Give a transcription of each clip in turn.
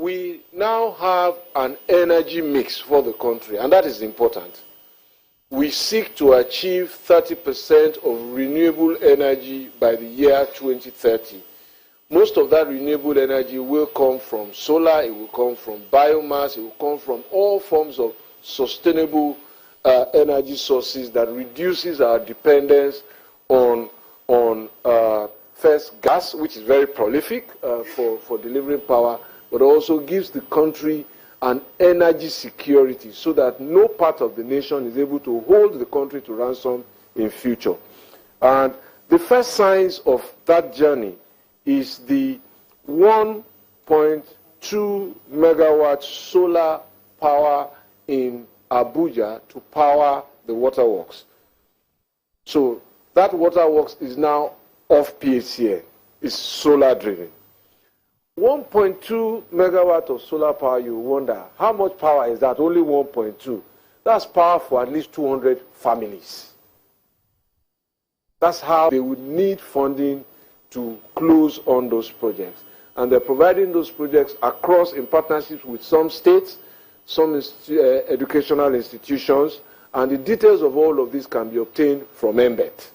we now have an energy mix for the country, and that is important. We seek to achieve 30% of renewable energy by the year 2030. Most of that renewable energy will come from solar, it will come from biomass, it will come from all forms of sustainable energy sources that reduces our dependence on first gas, which is very prolific for delivering power, but also gives the country an energy security so that no part of the nation is able to hold the country to ransom in future. And the first signs of that journey is the 1.2 megawatt solar power in Abuja to power the waterworks. So that waterworks is now off PHCN. It's solar driven. 1.2 megawatt of solar power, you wonder, how much power is that? Only 1.2. That's power for at least 200 families. That's how they would need funding to close on those projects. And they're providing those projects across in partnerships with some states, some educational institutions, and the details of all of this can be obtained from MBET.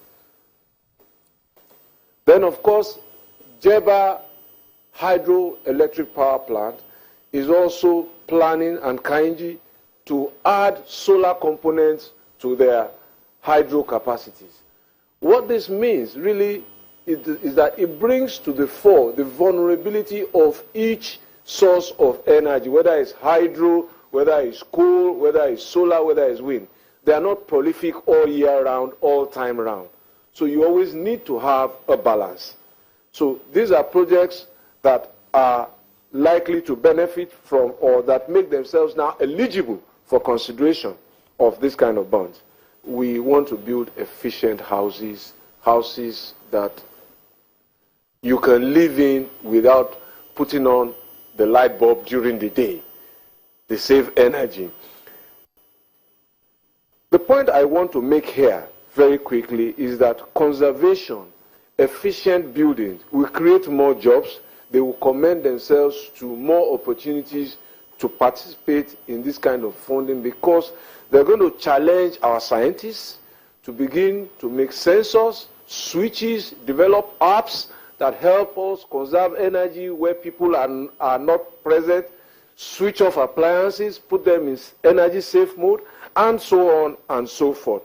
Then, of course, Jeba hydroelectric power plant is also planning, and Kainji, to add solar components to their hydro capacities. What this means really is that it brings to the fore the vulnerability of each source of energy, whether it's hydro, whether it's coal, whether it's solar, whether it's wind. They are not prolific all year round, all time round. So you always need to have a balance. So these are projects that are likely to benefit from, or that make themselves now eligible for consideration of this kind of bonds. We want to build efficient houses that you can live in without putting on the light bulb during the day. They save energy. The point I want to make here very quickly is that conservation, efficient buildings will create more jobs. They will commend themselves to more opportunities to participate in this kind of funding, because they're going to challenge our scientists to begin to make sensors, switches, develop apps that help us conserve energy where people are not present, switch off appliances, put them in energy safe mode, and so on and so forth.